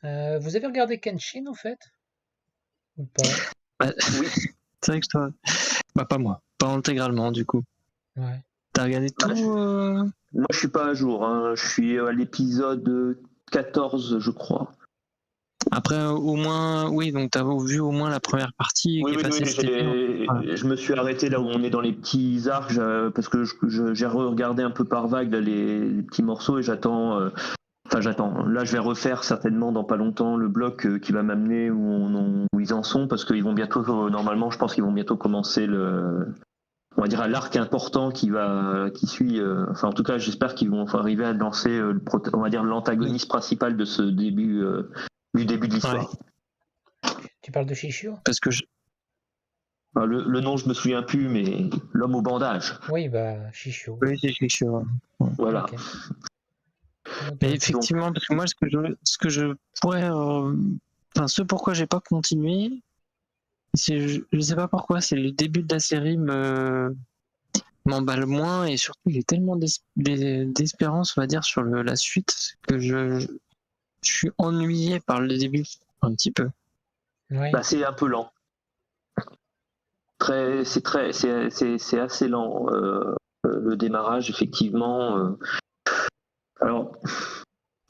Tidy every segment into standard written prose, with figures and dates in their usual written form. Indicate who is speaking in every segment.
Speaker 1: Vous avez regardé Kenshin, au fait? Ou pas?
Speaker 2: Bah,
Speaker 3: Oui.
Speaker 2: c'est vrai que toi. Bah, pas moi. Pas intégralement, du coup.
Speaker 1: Ouais.
Speaker 2: T'as regardé tout
Speaker 3: Moi, je suis pas à jour. Hein. Je suis à l'épisode 14, je crois.
Speaker 2: Après, au moins, oui, donc t'as vu au moins la première partie qui est passée cet été. Voilà.
Speaker 3: Je me suis arrêté là où on est dans les petits arcs, parce que j'ai regardé un peu par vague là, les petits morceaux et j'attends. Enfin, j'attends. Là, je vais refaire certainement dans pas longtemps le bloc qui va m'amener où ils en sont, parce qu'ils vont bientôt, normalement, je pense qu'ils vont bientôt commencer on va dire à l'arc important qui suit. Enfin, en tout cas, j'espère qu'ils vont arriver à lancer, on va dire l'antagoniste principal de ce début, du début de l'histoire.
Speaker 2: Ouais.
Speaker 1: Tu parles de Shishio?
Speaker 2: Parce que
Speaker 3: Enfin, le nom, je me souviens plus, mais l'homme au bandage.
Speaker 1: Oui, bah, Shishio.
Speaker 2: oui, c'est sûr.
Speaker 3: Voilà.
Speaker 1: Ok.
Speaker 2: Mais
Speaker 1: Ok.
Speaker 2: effectivement, parce que moi, ce que je pourrais, enfin, ce pourquoi j'ai pas continué, c'est, je sais pas pourquoi, c'est le début de la série m'emballe moins et surtout j'ai tellement d'espérance, on va dire, sur la suite que je suis ennuyé par le début un petit peu.
Speaker 1: Oui.
Speaker 3: Bah, c'est un peu lent. C'est assez lent le démarrage, effectivement. Alors,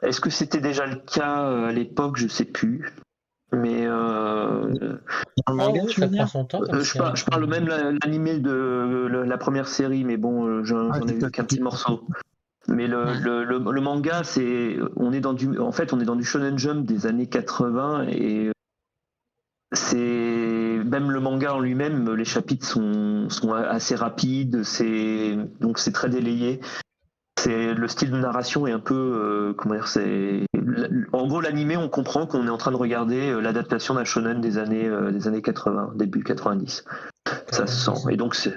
Speaker 3: est-ce que c'était déjà le cas à l'époque? Je sais plus. Mais
Speaker 2: Dans le
Speaker 1: Ah
Speaker 2: manga,
Speaker 1: oui,
Speaker 2: tu
Speaker 1: ça
Speaker 2: veux
Speaker 1: prend
Speaker 2: dire?
Speaker 1: son temps comme série.
Speaker 3: je parle même l'animé de la première série, mais bon, j'en ai vu qu'un petit morceau. Mais le manga, en fait, on est dans du Shonen Jump des années 80 et c'est même le manga en lui-même, les chapitres sont assez rapides, donc c'est très délayé. Le style de narration est un peu comment dire, en gros l'animé, on comprend qu'on est en train de regarder l'adaptation d'un shonen des années 80, début 90. Ça se sent.
Speaker 1: 90.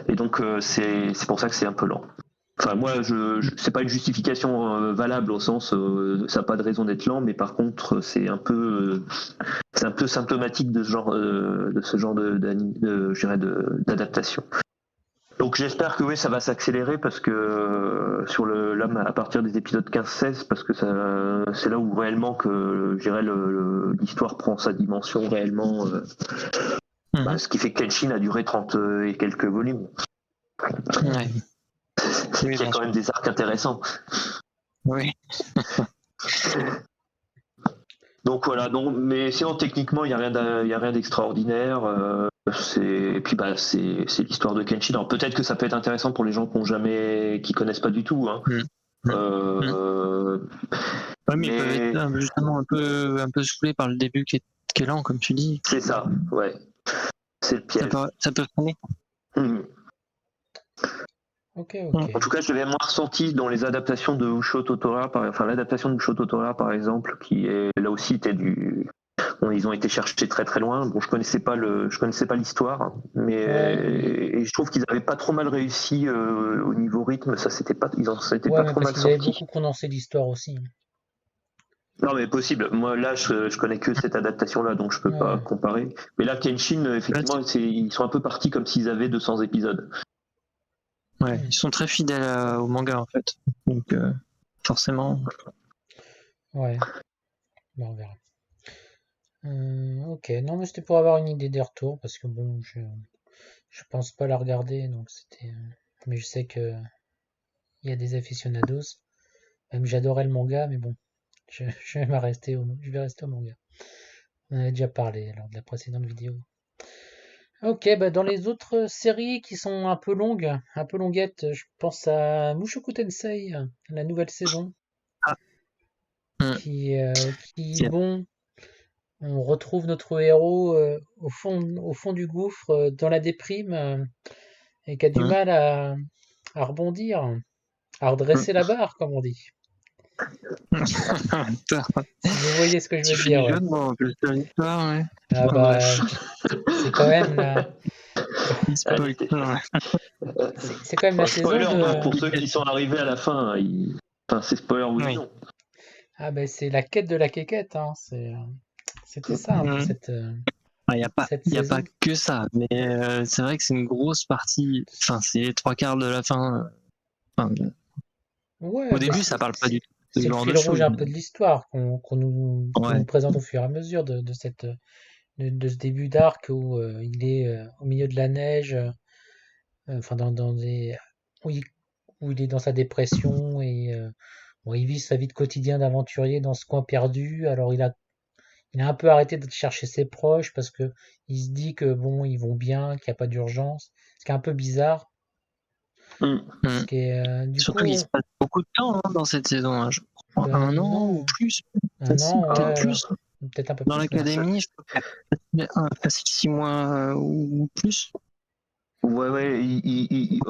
Speaker 3: Et donc c'est pour ça que c'est un peu lent. Enfin, moi, c'est pas une justification valable au sens, ça n'a pas de raison d'être lent, mais par contre, c'est un peu symptomatique de ce genre je dirais d'adaptation. Donc j'espère que oui, ça va s'accélérer parce que là, à partir des épisodes 15-16, parce que c'est là où réellement que je dirais l'histoire prend sa dimension réellement. Ce qui fait que Kenshin a duré 30 et quelques volumes.
Speaker 2: Ouais.
Speaker 3: C'est qu'il y a quand même des arcs intéressants.
Speaker 2: Oui.
Speaker 3: Donc voilà, mais sinon techniquement il y a rien d'extraordinaire. Et puis c'est l'histoire de Kenshin. Alors peut-être que ça peut être intéressant pour les gens qui connaissent pas du tout. Hein.
Speaker 2: Ouais, mais ils peuvent être justement un peu saoulés par le début qui est lent, comme tu dis.
Speaker 3: C'est ça, ouais. C'est le piège.
Speaker 2: Ça peut freiner.
Speaker 1: Ok.
Speaker 3: En tout cas, je l'avais moins ressenti dans les adaptations de Ushio Totoro, l'adaptation de Ushio Totoro par exemple, qui est là aussi ils ont été cherchés très très loin. Bon, je connaissais pas l'histoire, mais et je trouve qu'ils avaient pas trop mal réussi au niveau rythme. Ça, ils en s'étaient pas
Speaker 1: Mais
Speaker 3: trop
Speaker 1: parce
Speaker 3: mal
Speaker 1: qu'ils avaient
Speaker 3: sortis.
Speaker 1: beaucoup condensé l'histoire aussi.
Speaker 3: Non, mais possible. Moi, là, je connais que cette adaptation-là, donc je peux pas comparer. Mais là, Kenshin, effectivement, ils sont un peu partis comme s'ils avaient 200 épisodes.
Speaker 2: Ouais, ils sont très fidèles au manga en fait. Donc forcément.
Speaker 1: Ouais. Bon, on verra. Ok. Non, mais c'était pour avoir une idée des retours parce que bon, je pense pas la regarder, donc c'était. Mais je sais que il y a des aficionados. Même j'adorais le manga, mais bon, je vais rester au manga. On en avait déjà parlé lors de la précédente vidéo. Ok, bah dans les autres séries qui sont un peu longues, un peu longuettes, je pense à Mushoku Tensei, la nouvelle saison, qui bon, on retrouve notre héros au fond du gouffre, dans la déprime, et qui a du mal à rebondir, à redresser la barre, comme on dit. Si vous voyez ce que je veux dire, ouais.
Speaker 2: Ouais.
Speaker 1: Ah bah, c'est quand même c'est quand même la saison
Speaker 3: Spoiler
Speaker 1: de.
Speaker 3: pour ceux qui sont arrivés à la fin. Enfin, c'est spoiler oui. Non.
Speaker 1: Ah bah c'est la quête de la quéquette, hein. C'était ça un peu cette.
Speaker 2: Il n'y a pas que ça, mais c'est vrai que c'est une grosse partie. Enfin, c'est les 3 quarts de la fin.
Speaker 1: Ouais,
Speaker 2: Au début, ça parle pas du tout. ce
Speaker 1: c'est le
Speaker 2: genre de
Speaker 1: fil rouge
Speaker 2: choses.
Speaker 1: un peu de l'histoire qu'on nous
Speaker 2: Ouais.
Speaker 1: présente au fur et à mesure de ce début d'arc où il est au milieu de la neige, enfin dans des où il, où il est dans sa dépression et bon, il vit sa vie de quotidien d'aventurier dans ce coin perdu. Alors il a un peu arrêté de chercher ses proches parce que il se dit que bon, ils vont bien, qu'il n'y a pas d'urgence. Ce qui est un peu bizarre.
Speaker 3: Mm.
Speaker 1: Ce
Speaker 2: Mm.
Speaker 1: qui est, du
Speaker 2: Surtout qu'il
Speaker 1: coup,
Speaker 2: se passe beaucoup de temps dans cette saison, hein. Je crois
Speaker 1: ben
Speaker 2: 1 an ou
Speaker 1: non,
Speaker 2: plus.
Speaker 1: un
Speaker 2: Facile,
Speaker 1: an,
Speaker 2: peut-être
Speaker 1: ouais,
Speaker 2: plus.
Speaker 1: peut-être un peu
Speaker 2: Dans
Speaker 1: plus même.
Speaker 2: l'académie, je crois qu'il y a facile 6 mois ou plus.
Speaker 3: Ouais, ouais,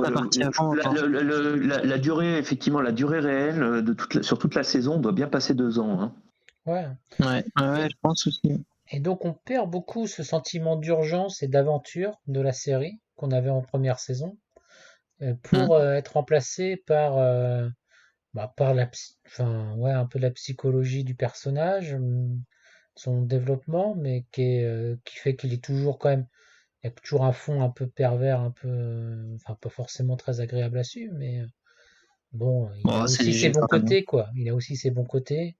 Speaker 2: La partie avant,
Speaker 3: la durée, effectivement, la durée réelle sur toute la saison doit bien passer 2 ans, hein.
Speaker 1: Ouais.
Speaker 2: ouais, je pense aussi.
Speaker 1: Et donc on perd beaucoup ce sentiment d'urgence et d'aventure de la série qu'on avait en première saison pour
Speaker 2: Mm.
Speaker 1: être remplacé par par enfin ouais un peu la psychologie du personnage, son développement, mais qui fait qu'il est toujours quand même il y a toujours un fond un peu pervers, un peu enfin pas forcément très agréable à suivre, mais bon il a
Speaker 2: Bon, c'est
Speaker 1: aussi ses
Speaker 2: léger
Speaker 1: bons
Speaker 2: quand même.
Speaker 1: côtés quoi. Il a aussi ses bons côtés.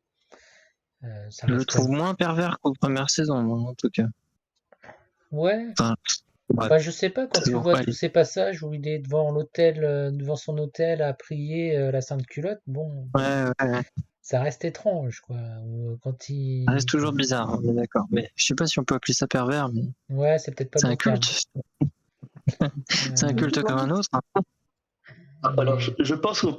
Speaker 1: Ça
Speaker 2: Je le
Speaker 1: reste quand
Speaker 2: trouve
Speaker 1: même
Speaker 2: moins pervers qu'aux premières saisons, moi, en tout cas.
Speaker 1: ouais.
Speaker 2: Enfin, ouais,
Speaker 1: Enfin, je sais pas, quand tu
Speaker 2: toujours
Speaker 1: vois
Speaker 2: pas
Speaker 1: tous
Speaker 2: aller.
Speaker 1: ces passages où il est devant l'hôtel, devant son hôtel à prier la Sainte Culotte, bon,
Speaker 2: Ouais.
Speaker 1: ça reste étrange, quoi. Ou, quand
Speaker 2: Ça reste
Speaker 1: il,
Speaker 2: toujours bizarre, on est d'accord. Mais je sais pas si on peut appeler ça pervers, mais
Speaker 1: ouais, c'est peut-être pas le
Speaker 2: c'est un
Speaker 1: bon terme.
Speaker 2: culte. C'est un
Speaker 1: Euh,
Speaker 2: culte comme un autre, hein.
Speaker 3: Alors,
Speaker 1: mais
Speaker 3: je pense on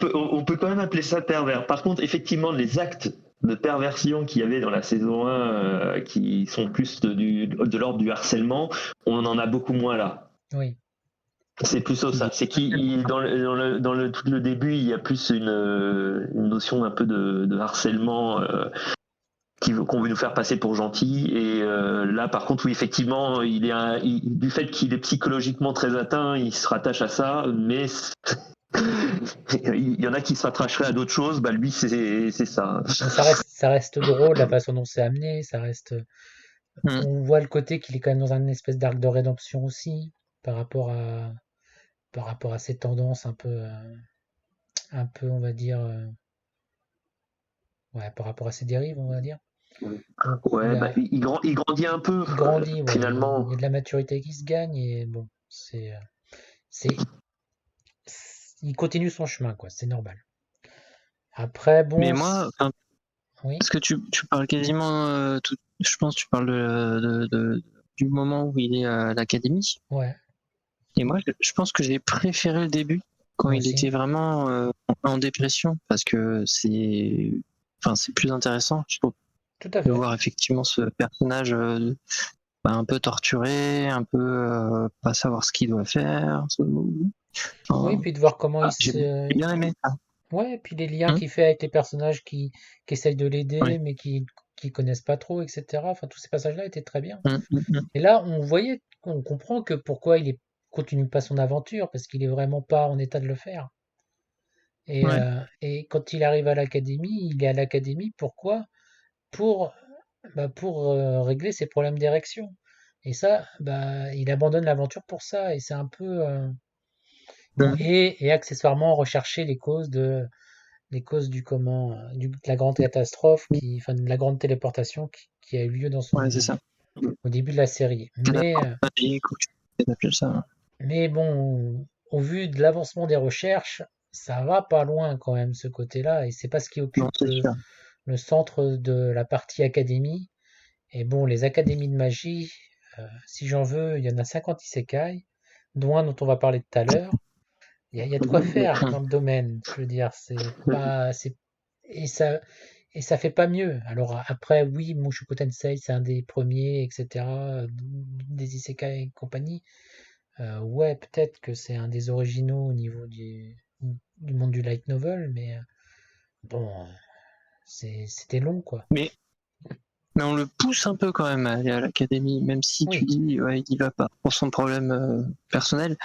Speaker 3: peut quand même appeler ça pervers. Par contre, effectivement, les actes de perversion qu'il y avait dans la saison 1, qui sont plus de l'ordre du harcèlement, on en a beaucoup moins là.
Speaker 1: oui,
Speaker 3: C'est plutôt ça. C'est qu'il dans tout le début, il y a plus une notion un peu de harcèlement qu'on veut nous faire passer pour gentil. Et là, par contre, oui, effectivement, du fait qu'il est psychologiquement très atteint, il se rattache à ça, mais il y en a qui se rattacheraient à d'autres choses. Bah, lui, c'est ça.
Speaker 1: mais ça reste drôle la façon dont c'est amené, ça reste,
Speaker 2: Mm.
Speaker 1: on voit le côté qu'il est quand même dans un espèce d'arc de rédemption aussi, par rapport à, par rapport à ses tendances un peu, on va dire, ouais, par rapport à ses dérives, on va dire. Donc,
Speaker 3: Ouais, bah, il grandit un peu,
Speaker 1: il grandit, ouais. Il
Speaker 3: finalement.
Speaker 1: y a de la maturité qui se gagne et bon, c'est, il continue son chemin, quoi. C'est normal. Après,
Speaker 2: Mais
Speaker 1: bon,
Speaker 2: moi, enfin,
Speaker 1: oui,
Speaker 2: parce que tu parles quasiment je pense que tu parles du moment où il est à l'académie.
Speaker 1: ouais,
Speaker 2: Et moi, je pense que j'ai préféré le début quand
Speaker 1: moi
Speaker 2: il
Speaker 1: aussi.
Speaker 2: était vraiment en dépression parce que c'est plus intéressant, je trouve,
Speaker 1: Tout à
Speaker 2: de
Speaker 1: fait.
Speaker 2: voir effectivement ce personnage un peu torturé, un peu pas savoir ce qu'il doit faire.
Speaker 1: Oui,
Speaker 2: Enfin,
Speaker 1: puis de voir comment
Speaker 2: j'ai bien aimé ça.
Speaker 1: ouais, puis les liens
Speaker 2: Hum,
Speaker 1: qu'il fait avec les personnages qui essayent de l'aider,
Speaker 2: ouais.
Speaker 1: mais qui connaissent pas trop, etc. Enfin, tous ces passages-là étaient très bien.
Speaker 2: Hum.
Speaker 1: Et là, on comprend que pourquoi continue pas son aventure, parce qu'il est vraiment pas en état de le faire.
Speaker 2: Ouais.
Speaker 1: Et quand il arrive à l'académie, il est à l'académie, pourquoi? Pour, pour régler ses problèmes d'érection. Et ça, il abandonne l'aventure pour ça. Et c'est un peu bon.
Speaker 2: Hum.
Speaker 1: Et accessoirement rechercher les causes du de la grande catastrophe enfin de la grande téléportation qui a eu lieu
Speaker 2: Ouais, c'est ça.
Speaker 1: au début de la série.
Speaker 2: Catastrophe magique, ou tu peux appeler ça.
Speaker 1: Mais bon, au vu de l'avancement des recherches, ça va pas loin quand même ce côté-là. Et c'est pas ce qui
Speaker 2: Non,
Speaker 1: occupe
Speaker 2: c'est sûr.
Speaker 1: le centre de la partie académie. Et bon, les académies de magie, si j'en veux, il y en a 50 isekai, dont un dont on va parler tout à l'heure. Il y a de quoi faire
Speaker 2: Hum.
Speaker 1: dans le domaine. Je veux dire, et ça, et ça fait pas mieux. Alors après, oui, Mushoku Tensei, c'est un des premiers, etc., des isekai et compagnie. Ouais, peut-être que c'est un des originaux au niveau du monde du light novel, mais bon, c'était long, quoi.
Speaker 2: Mais Mais on le pousse un peu quand même à aller à l'académie, même si tu
Speaker 1: Oui,
Speaker 2: dis ouais, il y va pas pour son problème personnel.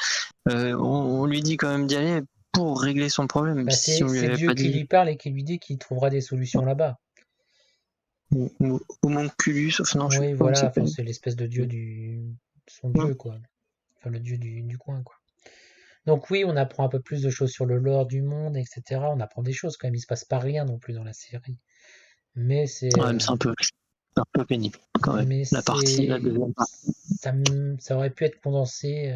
Speaker 2: On lui dit quand même d'y aller pour régler son problème. Si on lui
Speaker 1: c'est
Speaker 2: avait
Speaker 1: Dieu
Speaker 2: pas
Speaker 1: qui
Speaker 2: dit
Speaker 1: lui parle et qui lui dit qu'il trouvera des solutions là-bas.
Speaker 2: homunculus, enfin non, je sais
Speaker 1: Oui,
Speaker 2: pas comment il
Speaker 1: voilà, enfin,
Speaker 2: s'appelle.
Speaker 1: c'est l'espèce de dieu son
Speaker 2: Ouais.
Speaker 1: dieu, quoi. Enfin, le dieu du coin, quoi. Donc oui, on apprend un peu plus de choses sur le lore du monde, etc. On apprend des choses quand même. Il se passe pas rien non plus dans la série. Mais c'est,
Speaker 2: Ouais, mais c'est un peu pénible quand même.
Speaker 1: mais
Speaker 2: La
Speaker 1: c'est,
Speaker 2: deuxième partie.
Speaker 1: ça aurait pu être condensé.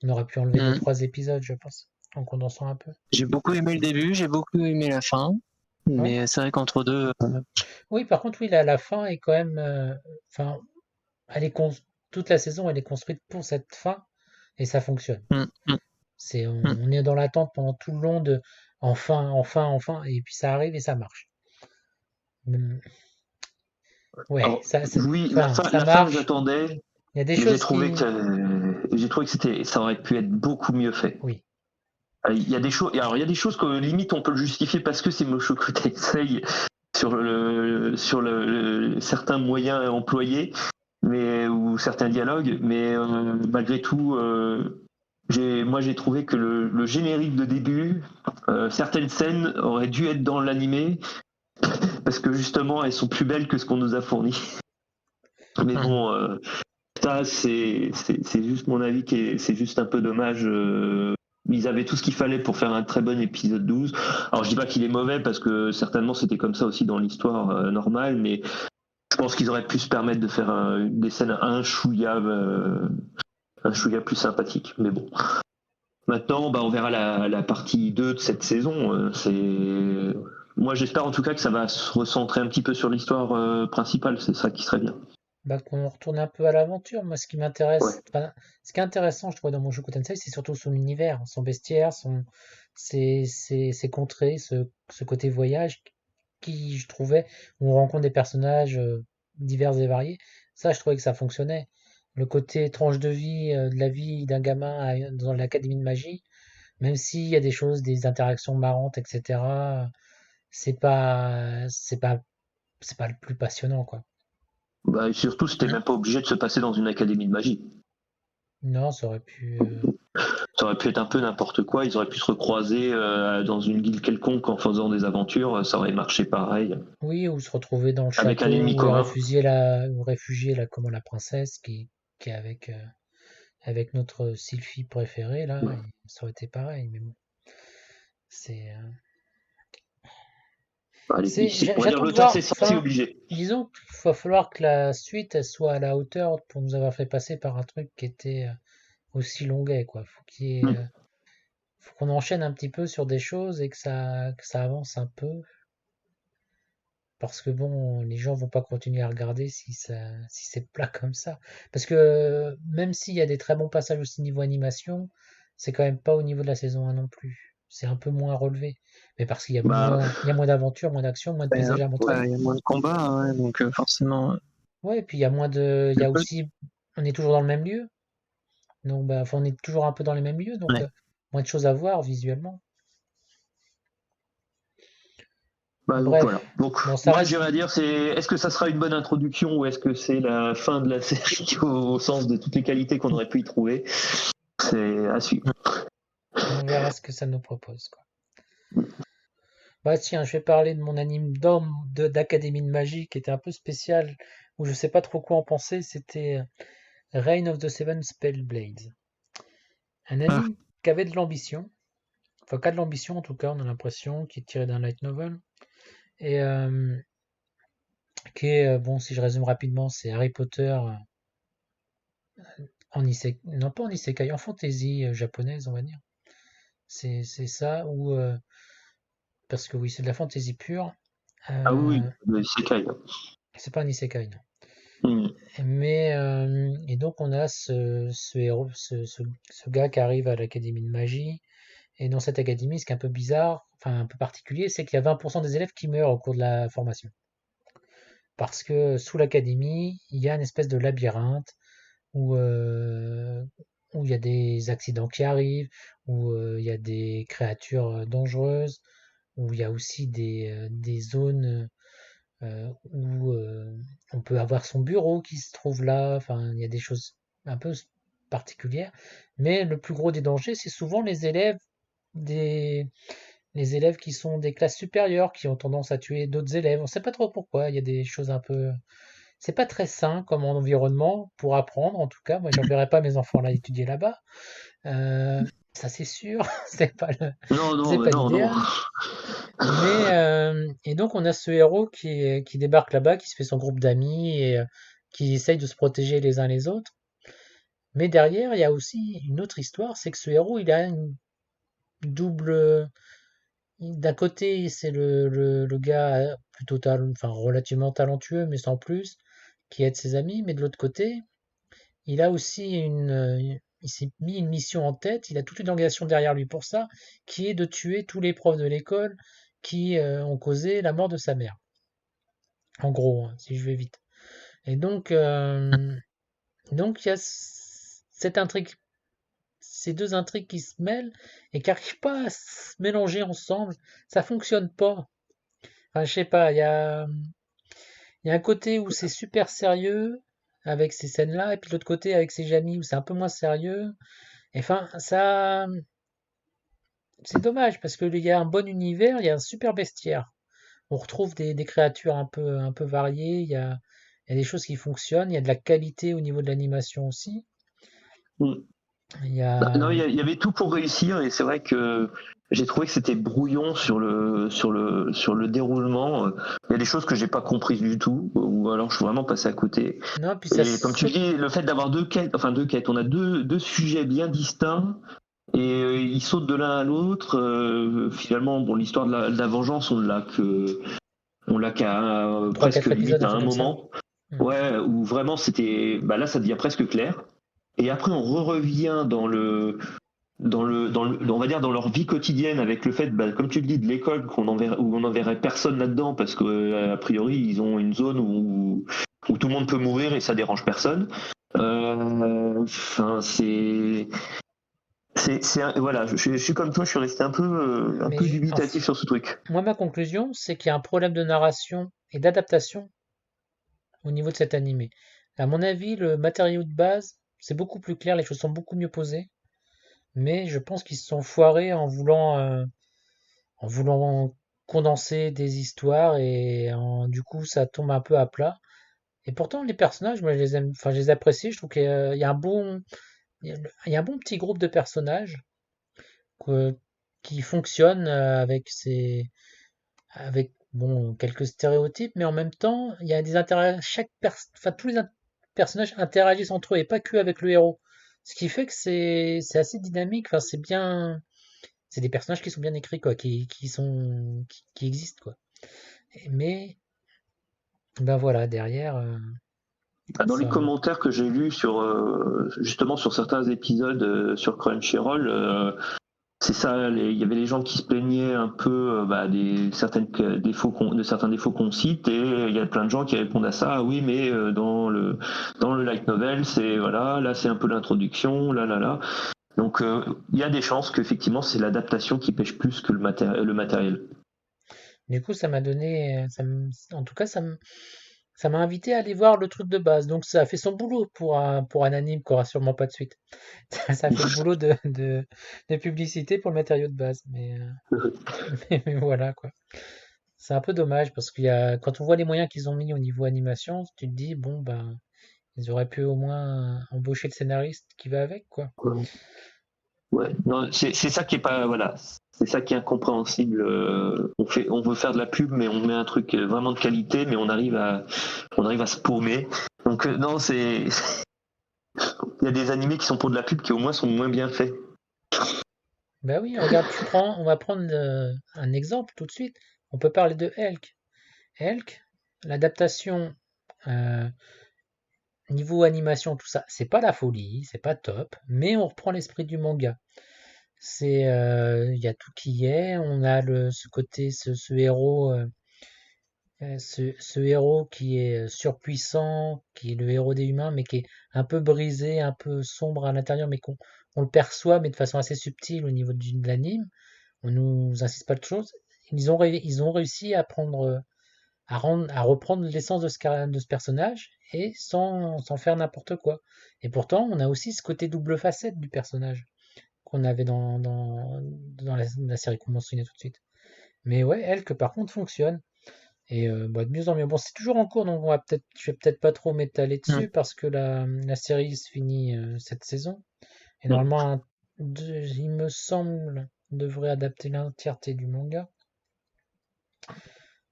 Speaker 1: On aurait pu enlever deux,
Speaker 2: Mm.
Speaker 1: trois épisodes, je pense, en condensant un peu.
Speaker 2: J'ai beaucoup aimé le début, j'ai beaucoup aimé la fin,
Speaker 1: Ouais.
Speaker 2: mais c'est vrai qu'entre deux,
Speaker 1: Oui, par contre, oui, la fin est quand même, enfin, elle est toute la saison, elle est construite pour cette fin et ça fonctionne.
Speaker 2: mm, mm, mm.
Speaker 1: On est dans l'attente pendant tout le long de enfin, enfin, enfin, et puis ça arrive et ça marche. Hum, Ouais,
Speaker 3: Alors, oui,
Speaker 1: enfin, ça
Speaker 3: la fin,
Speaker 1: marche.
Speaker 3: j'attendais,
Speaker 1: Il y a des
Speaker 3: mais
Speaker 1: choses qui,
Speaker 3: j'ai trouvé que ça aurait pu être beaucoup mieux fait.
Speaker 1: oui,
Speaker 3: Il y a des choses, alors il y a des choses que limite on peut le justifier parce que c'est Mushoku Tensei certains moyens employés, ou certains dialogues, mais malgré tout, moi j'ai trouvé que le générique de début, certaines scènes auraient dû être dans l'animé parce que justement elles sont plus belles que ce qu'on nous a fourni. Mais
Speaker 2: Mm.
Speaker 3: bon, ça c'est juste mon avis c'est juste un peu dommage. Ils avaient tout ce qu'il fallait pour faire un très bon épisode 12. Alors je dis pas qu'il est mauvais parce que certainement c'était comme ça aussi dans l'histoire normale, mais je pense qu'ils auraient pu se permettre de faire des scènes un chouïa plus sympathiques. Mais bon. Maintenant, bah, on verra la partie 2 de cette saison. Moi j'espère en tout cas que ça va se recentrer un petit peu sur l'histoire principale, c'est ça qui serait bien.
Speaker 1: bah, qu'on retourne un peu à l'aventure. Moi, ce qui
Speaker 3: Ouais.
Speaker 1: m'intéresse, enfin, ce qui est intéressant, je trouve, dans mon jeu Tensei, c'est surtout son univers, son bestiaire, ses contrées, ce côté voyage qui, je trouvais, où on rencontre des personnages divers et variés. Ça, je trouvais que ça fonctionnait. Le côté tranche de vie, de la vie d'un gamin dans l'académie de magie, même s'il y a des choses, des interactions marrantes, etc., c'est pas, c'est pas, c'est pas le plus passionnant, quoi.
Speaker 3: Bah, et surtout, c'était même pas obligé de se passer dans une académie de magie.
Speaker 1: Non, ça aurait pu.
Speaker 3: Ça aurait pu être un peu n'importe quoi. Ils auraient pu se recroiser dans une ville quelconque en faisant des aventures. Ça aurait marché pareil.
Speaker 1: Oui, ou se retrouver dans le
Speaker 3: Avec un
Speaker 1: château
Speaker 3: ennemi
Speaker 1: où est
Speaker 3: commun.
Speaker 1: réfugiée comment la princesse qui est avec notre Sylphie préférée là, et ça aurait été pareil, mais bon, c'est
Speaker 3: Allez, on va dire
Speaker 1: j'attends de
Speaker 3: l'auteur
Speaker 1: voir.
Speaker 3: s'est senti
Speaker 1: Enfin,
Speaker 3: obligé.
Speaker 1: disons qu'il va falloir que la suite elle soit à la hauteur pour nous avoir fait passer par un truc qui était aussi longuet quoi. Faut qu'on enchaîne un petit peu sur des choses et que ça avance un peu. Parce que bon, les gens vont pas continuer à regarder si c'est plat comme ça. Parce que même s'il y a des très bons passages aussi niveau animation, c'est quand même pas au niveau de la saison 1 non plus. C'est un peu moins relevé. Mais parce
Speaker 3: Bah,
Speaker 1: il y a moins d'aventure, moins d'action, moins de
Speaker 2: Ouais,
Speaker 1: paysages à montrer.
Speaker 2: ouais, il y a moins de combats, ouais, donc forcément.
Speaker 1: Ouais, et puis il y
Speaker 2: Le
Speaker 1: a
Speaker 2: peu-
Speaker 1: aussi, on est toujours dans le même lieu. Donc, bah, enfin, on est toujours un peu dans les mêmes lieux, donc
Speaker 2: ouais.
Speaker 1: moins de choses à voir visuellement.
Speaker 3: donc
Speaker 1: Bref,
Speaker 3: voilà. Donc
Speaker 1: bon, ça
Speaker 3: moi
Speaker 1: reste.
Speaker 3: j'irais dire est-ce que ça sera une bonne introduction ou est-ce que c'est la fin de la série au sens de toutes les qualités qu'on aurait pu y trouver. C'est à suivre.
Speaker 1: On verra ce que ça nous propose, quoi. Bah tiens, je vais parler de mon anime d'homme d'Académie de Magie qui était un peu spécial, où je sais pas trop quoi en penser, c'était Reign of the Seven Spellblades. Un
Speaker 2: Ah,
Speaker 1: anime qui avait de l'ambition, enfin qui a de l'ambition en tout cas, on a l'impression, qui est tiré d'un light novel, et qui est, bon si je résume rapidement, c'est Harry Potter en isekai, non pas en isekai, en fantasy japonaise on va dire. C'est ça, ou parce que oui c'est de la fantasy pure,
Speaker 3: Ah oui,
Speaker 1: euh,
Speaker 3: oui, c'est Kai.
Speaker 1: c'est pas un isekai non.
Speaker 3: Hmm.
Speaker 1: Mais et donc on a ce héros, ce gars qui arrive à l'académie de magie. Et dans cette académie, ce qui est un peu bizarre, enfin un peu particulier, c'est qu'il y a 20% des élèves qui meurent au cours de la formation. Parce que sous l'académie, il y a une espèce de labyrinthe où, où il y a des accidents qui arrivent, où il y a des créatures dangereuses, où il y a aussi des zones où on peut avoir son bureau qui se trouve là. Enfin, il y a des choses un peu particulières. Mais le plus gros des dangers, c'est souvent des, les élèves qui sont des classes supérieures, qui ont tendance à tuer d'autres élèves. On ne sait pas trop pourquoi. Il y a des choses un peu. C'est pas très sain comme environnement pour apprendre. En tout cas, moi, j'enverrais pas mes enfants là étudier là-bas. ça c'est sûr, c'est pas le,
Speaker 3: Non,
Speaker 1: c'est
Speaker 3: non,
Speaker 1: pas
Speaker 3: non, non.
Speaker 1: l'idéal. Mais et donc on a ce héros qui débarque là-bas, qui se fait son groupe d'amis et qui essaye de se protéger les uns les autres. Mais derrière, il y a aussi une autre histoire, c'est que ce héros, il a une double. D'un côté, c'est le gars plutôt enfin relativement talentueux, mais sans plus, qui aide ses amis. Mais de l'autre côté, il a aussi il s'est mis une mission en tête. Il a toute une organisation derrière lui pour ça, qui est de tuer tous les profs de l'école qui ont causé la mort de sa mère. En gros, hein, si je vais vite. Et donc il y a cette intrigue, ces deux intrigues qui se mêlent et qui n'arrivent pas à se mélanger ensemble. Ça fonctionne pas. Enfin, je sais pas, il y a un côté où c'est super sérieux avec ces scènes-là, et puis l'autre côté avec ses amis où c'est un peu moins sérieux. Et enfin, ça, c'est dommage parce qu'il y a un bon univers, il y a un super bestiaire. On retrouve des créatures un peu variées, il y a des choses qui fonctionnent, il y a de la qualité au niveau de l'animation aussi.
Speaker 3: Mm.
Speaker 1: Il y
Speaker 3: Non,
Speaker 1: a...
Speaker 3: il y avait tout pour réussir et c'est vrai que j'ai trouvé que c'était brouillon sur le déroulement. Il y a des choses que j'ai pas comprises du tout, ou alors je suis vraiment passé à côté.
Speaker 1: Non, puis ça
Speaker 3: Et comme tu
Speaker 1: saute.
Speaker 3: dis, le fait d'avoir deux quêtes, on a deux sujets bien distincts et ils sautent de l'un à l'autre. Finalement, bon, l'histoire de la vengeance, on l'a qu'à
Speaker 1: Trois
Speaker 3: presque
Speaker 1: quatre épisodes,
Speaker 3: limite
Speaker 1: un
Speaker 3: à
Speaker 1: truc
Speaker 3: un
Speaker 1: comme ça.
Speaker 3: moment.
Speaker 1: Hmm.
Speaker 3: Ouais, où vraiment c'était, bah là, ça devient presque clair. Et après, on revient on va dire dans leur vie quotidienne avec le fait, bah, comme tu le dis, de l'école où on n'enverrait personne là-dedans parce que a priori ils ont une zone où tout le monde peut mourir et ça dérange personne. Enfin, voilà, je suis comme toi, je suis resté un
Speaker 1: Mais
Speaker 3: peu dubitatif sur ce truc.
Speaker 1: moi, ma conclusion, c'est qu'il y a un problème de narration et d'adaptation au niveau de cet animé. À mon avis, le matériau de base, c'est beaucoup plus clair, les choses sont beaucoup mieux posées, mais je pense qu'ils se sont foirés en voulant condenser des histoires et du coup, ça tombe un peu à plat. Et pourtant, les personnages, moi, je les aime, enfin, je les apprécie. Je trouve qu'il y a un bon, il y a un bon petit groupe de personnages que- qui fonctionnent avec bon, quelques stéréotypes, mais en même temps, il y a des intérêts, enfin, tous les personnages interagissent entre eux et pas que avec le héros. Ce qui fait que c'est assez dynamique, enfin, c'est bien, c'est des personnages qui sont bien écrits, quoi, qui existent, quoi. Mais, ben voilà, derrière,
Speaker 3: Dans les
Speaker 1: ça,
Speaker 3: commentaires que j'ai lus justement sur certains épisodes sur Crunchyroll, c'est ça, il y avait les gens qui se plaignaient un peu bah, de certains défauts qu'on cite, et il y a plein de gens qui répondent à ça. Ah oui, mais dans le light novel, c'est voilà, là c'est un peu l'introduction, là là là. Donc il y a des chances qu'effectivement c'est l'adaptation qui pêche plus que le matériel.
Speaker 1: du coup, ça m'a donné, en tout cas, ça m'a invité à aller voir le truc de base. Donc, ça a fait son boulot pour un anime qui aura sûrement pas de suite. Ça a fait le boulot de publicité pour le matériau de base. Mais voilà, quoi. C'est un peu dommage parce quand on voit les moyens qu'ils ont mis au niveau animation, tu te dis, bon, ben, ils auraient pu au moins embaucher le scénariste qui va avec, quoi.
Speaker 3: Ouais, non, c'est ça qui est pas, voilà, c'est ça qui est incompréhensible. On veut faire de la pub, mais on met un truc vraiment de qualité, mais on arrive à se paumer. Donc non, il y a des animés qui sont pour de la pub qui au moins sont moins bien faits.
Speaker 1: Bah oui, regarde, on va prendre un exemple tout de suite. On peut parler de Elk. Elk, l'adaptation euh, niveau animation, tout ça, c'est pas la folie, c'est pas top, mais on reprend l'esprit du manga. Il y a tout qui y est. On a ce côté, ce héros, ce héros qui est surpuissant, qui est le héros des humains, mais qui est un peu brisé, un peu sombre à l'intérieur, mais on le perçoit, mais de façon assez subtile au niveau de l'anime. On nous insiste pas de choses. Ils ont réussi à à reprendre l'essence de ce personnage et sans faire n'importe quoi. Et pourtant, on a aussi ce côté double facette du personnage qu'on avait dans la série qu'on mentionnait tout de suite. Mais ouais, elle que par contre fonctionne. Et bah, de mieux en mieux. Bon, c'est toujours en cours, donc je vais peut-être pas trop m'étaler
Speaker 2: Mm.
Speaker 1: dessus parce que la série se finit cette saison. Et
Speaker 3: Mm.
Speaker 1: normalement, il me semble, devrait adapter l'entièreté du manga.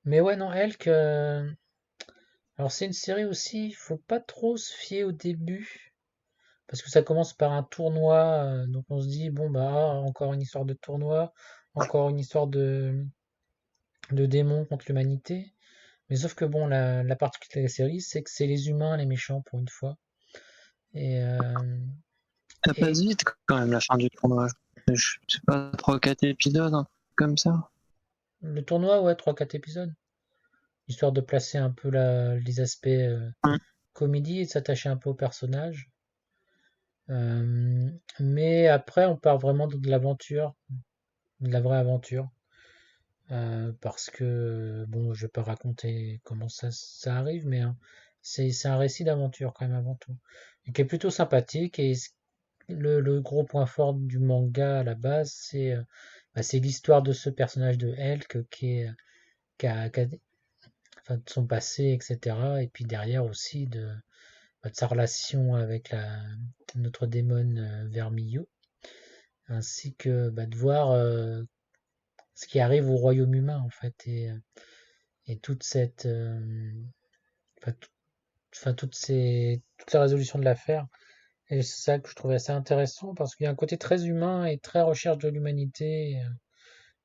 Speaker 1: Mais ouais, non, Elk, alors c'est une série aussi, il faut pas trop se fier au début, parce que ça commence par un tournoi, donc on se dit, bon bah, encore une histoire de tournoi, encore une histoire de démons contre l'humanité. Mais sauf que bon, la particularité de la série, c'est que c'est les humains les méchants pour une fois. Et,
Speaker 2: Ça
Speaker 1: et
Speaker 2: passe vite quand même la fin du tournoi. Je sais pas, 3-4 épisodes, hein, comme ça.
Speaker 1: le tournoi, ouais, 3-4 épisodes, histoire de placer un peu les aspects
Speaker 2: Hum.
Speaker 1: comédie et de s'attacher un peu au personnage. Mais après, on part vraiment de l'aventure, de la vraie aventure. Parce que, bon, je vais pas raconter comment ça arrive, mais c'est un récit d'aventure quand même avant tout. Et qui est plutôt sympathique. Et le gros point fort du manga à la base, c'est l'histoire de ce personnage de Elk enfin, de son passé, etc. Et puis derrière aussi de sa relation avec notre démon Vermillion, ainsi que de voir ce qui arrive au royaume humain en fait, et toute cette, enfin, toute la résolution de l'affaire. Et c'est ça que je trouvais assez intéressant parce qu'il y a un côté très humain et très recherche de l'humanité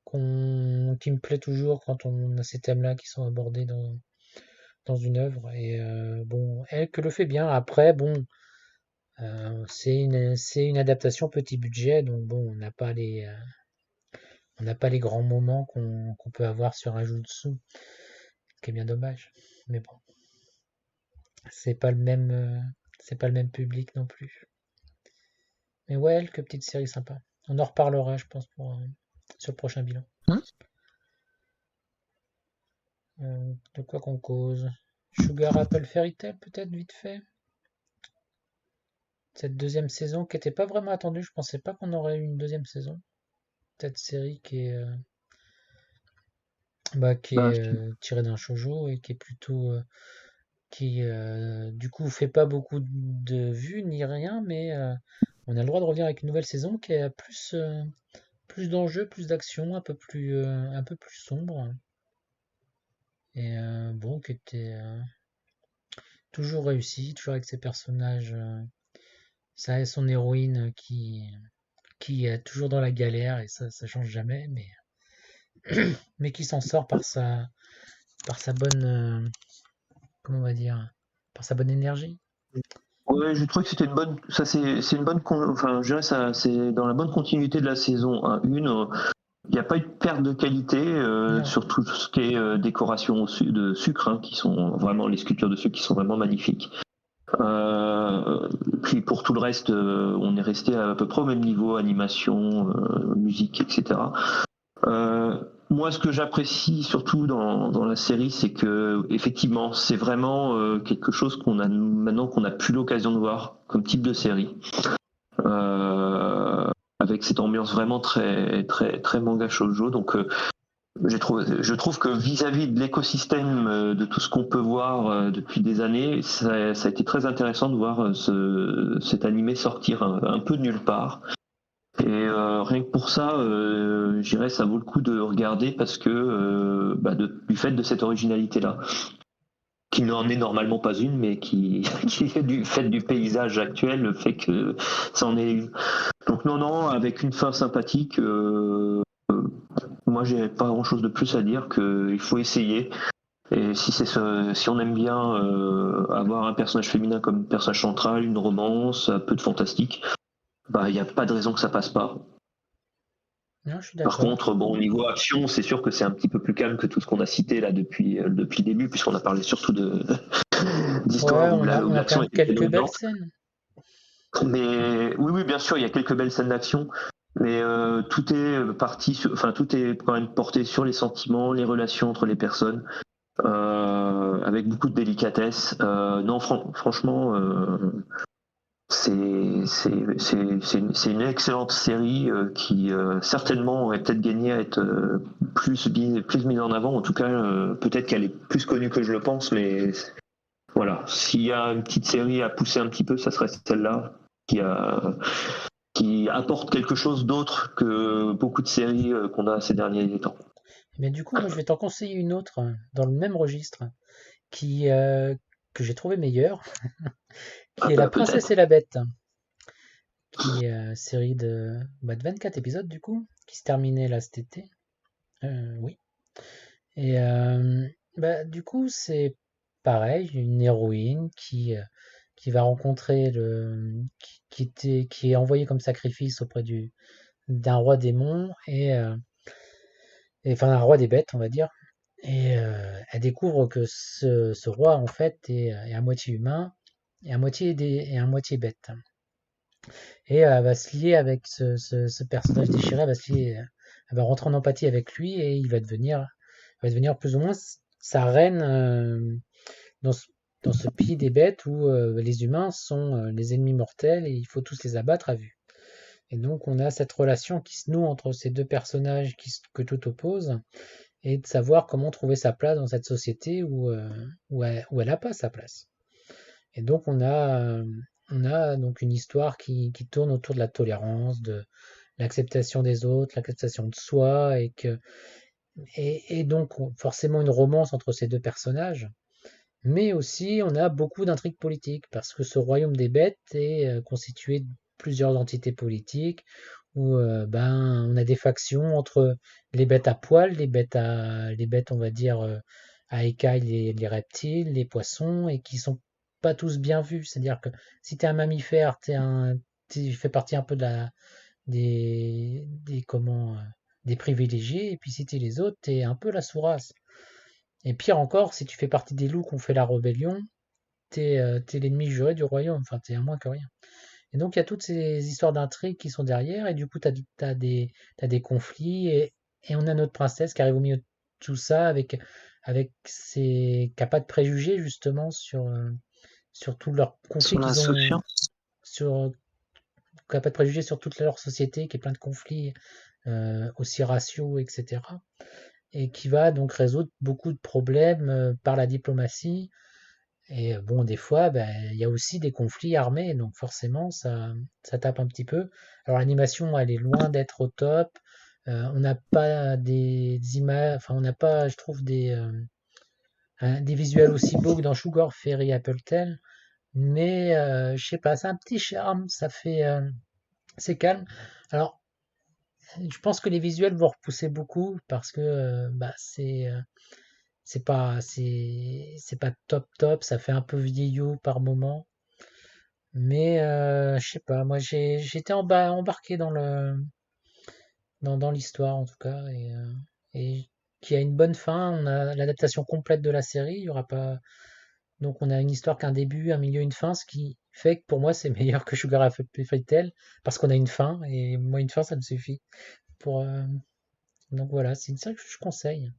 Speaker 1: qui me plaît toujours quand on a ces thèmes-là qui sont abordés dans une œuvre. Et bon, elle que le fait bien. Après, bon, c'est une adaptation petit budget, donc bon, on n'a pas les grands moments qu'on peut avoir sur un Jutsu, ce qui est bien dommage. Mais bon, c'est pas le même, c'est pas le même public non plus. Mais ouais, quelques petites séries sympas. On en reparlera, je pense, sur le prochain bilan.
Speaker 2: Hum.
Speaker 1: De quoi qu'on cause? Sugar Apple Fairy Tail, peut-être, vite fait. Cette deuxième saison qui n'était pas vraiment attendue. Je pensais pas qu'on aurait eu une deuxième saison. Cette série qui est tirée d'un shoujo et qui est plutôt qui du coup fait pas beaucoup de vues ni rien, mais on a le droit de revenir avec une nouvelle saison qui a plus d'enjeux, plus d'action, un peu plus sombre. Et bon, qui était toujours réussi, toujours avec ses personnages, ça et son héroïne qui est toujours dans la galère, et ça change jamais, mais qui s'en sort par sa bonne, comment on va dire, par sa bonne énergie.
Speaker 3: Ouais, je trouve que c'était une bonne. Ça, c'est une bonne. Enfin, je dirais ça, c'est dans la bonne continuité de la saison 1. Il n'y a pas eu de perte de qualité
Speaker 1: Non.
Speaker 3: sur tout ce qui est décoration de sucre, hein, qui sont vraiment les sculptures de sucre qui sont vraiment magnifiques. Puis pour tout le reste, on est resté à peu près au même niveau, animation, musique, etc. Moi, ce que j'apprécie surtout dans la série, c'est que effectivement, c'est vraiment quelque chose qu'on a maintenant qu'on n'a plus l'occasion de voir comme type de série, avec cette ambiance vraiment très très très manga shoujo. Donc, je trouve que vis-à-vis de l'écosystème de tout ce qu'on peut voir depuis des années, ça a été très intéressant de voir cet animé sortir un peu de nulle part. Et rien que pour ça, je dirais ça vaut le coup de regarder parce que du fait de cette originalité-là, qui n'en est normalement pas une, mais qui est du fait du paysage actuel, fait que ça en est une. Donc non, avec une fin sympathique, moi j'ai pas grand-chose de plus à dire qu'il faut essayer. Et si on aime bien avoir un personnage féminin comme personnage central, une romance, un peu de fantastique, il n'y a pas de raison que ça passe pas.
Speaker 1: Non, je suis
Speaker 3: Par
Speaker 1: d'accord.
Speaker 3: contre, bon, au niveau action, c'est sûr que c'est un petit peu plus calme que tout ce qu'on a cité là depuis le début, puisqu'on a parlé surtout
Speaker 1: Ouais,
Speaker 3: d'histoires où
Speaker 1: on a quand
Speaker 3: l'action
Speaker 1: même
Speaker 3: était
Speaker 1: quelques belles
Speaker 3: prédominante.
Speaker 1: scènes.
Speaker 3: Mais oui, bien sûr, il y a quelques belles scènes d'action, mais tout est enfin tout est quand même porté sur les sentiments, les relations entre les personnes, avec beaucoup de délicatesse. Non, franchement, c'est une excellente série qui certainement aurait peut-être gagné à être plus mise en avant. En tout cas, peut-être qu'elle est plus connue que je le pense, mais voilà. S'il y a une petite série à pousser un petit peu, ça serait celle-là qui a qui apporte quelque chose d'autre que beaucoup de séries qu'on a ces derniers temps.
Speaker 1: Mais du coup, moi, je vais t'en conseiller une autre dans le même registre qui que j'ai trouvé meilleure, qui est La Princesse et
Speaker 3: Peut-être.
Speaker 1: la Bête, qui est série de 24 épisodes du coup, qui se terminait là cet été. Oui. Et du coup, c'est pareil, une héroïne qui va rencontrer qui est envoyée comme sacrifice auprès d'un roi démon et enfin un roi des bêtes, on va dire. Et elle découvre que ce roi en fait est à moitié humain et à moitié bête. Et elle va se lier avec ce personnage déchiré, elle va rentrer en empathie avec lui et il va devenir plus ou moins sa reine dans ce, dans ce pays des bêtes où les humains sont les ennemis mortels et il faut tous les abattre à vue. Et donc on a cette relation qui se noue entre ces deux personnages que tout oppose et de savoir comment trouver sa place dans cette société où elle n'a pas sa place. Et donc on a donc une histoire qui tourne autour de la tolérance, de l'acceptation des autres, l'acceptation de soi, et donc forcément une romance entre ces deux personnages. Mais aussi on a beaucoup d'intrigues politiques, parce que ce royaume des bêtes est constitué de plusieurs entités politiques, où on a des factions entre les bêtes à poils, les bêtes on va dire à écailles, les reptiles, les poissons, et qui sont pas tous bien vus. C'est-à-dire que si t'es un mammifère, tu fais partie un peu des privilégiés, et puis si t'es les autres, t'es un peu la sourasse. Et pire encore, si tu fais partie des loups qui ont fait la rébellion, t'es l'ennemi juré du royaume, enfin t'es à moins que rien. Et donc il y a toutes ces histoires d'intrigues qui sont derrière, et du coup t'as des conflits, et on a notre princesse qui arrive au milieu de tout ça qui a pas de préjugés justement sur tous leurs conflits
Speaker 2: Sur
Speaker 1: qu'ils ont,
Speaker 2: l'insouciance.
Speaker 1: sur, qui a pas de préjugés sur toute leur société, qui est plein de conflits aussi raciaux, etc. Et qui va donc résoudre beaucoup de problèmes par la diplomatie. Et bon, des fois, il y a aussi des conflits armés, donc forcément, ça tape un petit peu. Alors l'animation, elle est loin d'être au top. On n'a pas des images, enfin, on n'a pas, je trouve, des visuels aussi beaux que dans Sugar Fairy Apple Tale. Mais je sais pas, c'est un petit charme, c'est calme. Alors, je pense que les visuels vont repousser beaucoup parce que c'est pas top top, ça fait un peu vieillot par moment. Mais je sais pas, moi j'étais embarqué dans l'histoire en tout cas, et qui a une bonne fin. On a l'adaptation complète de la série. Il y aura pas Donc on a une histoire qu'un début, un milieu, une fin, ce qui fait que pour moi c'est meilleur que Sugar Fairy Tail parce qu'on a une fin, et moi une fin ça me suffit pour donc voilà, c'est une série que je conseille,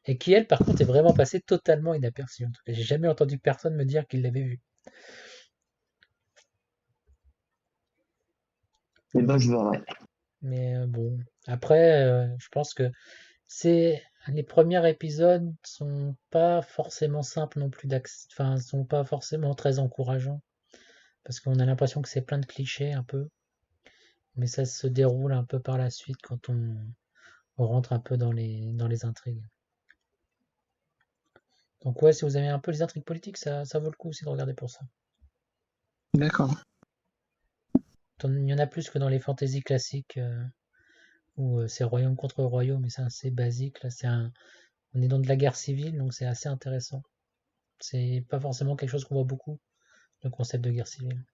Speaker 1: et qui elle par contre est vraiment passée totalement inaperçue. En tout cas, j'ai jamais entendu personne me dire qu'il l'avait vue.
Speaker 3: Et ben je verrai.
Speaker 1: Mais bon, après, je pense que c'est les premiers épisodes sont pas forcément simples non plus enfin, sont pas forcément très encourageants parce qu'on a l'impression que c'est plein de clichés un peu, mais ça se déroule un peu par la suite quand on rentre un peu dans les intrigues. Donc ouais, si vous aimez un peu les intrigues politiques, ça vaut le coup aussi de regarder pour ça.
Speaker 2: D'accord.
Speaker 1: Il y en a plus que dans les fantaisies classiques où c'est royaume contre royaume, et c'est assez basique. Là, on est dans de la guerre civile, donc c'est assez intéressant. C'est pas forcément quelque chose qu'on voit beaucoup, le concept de guerre civile.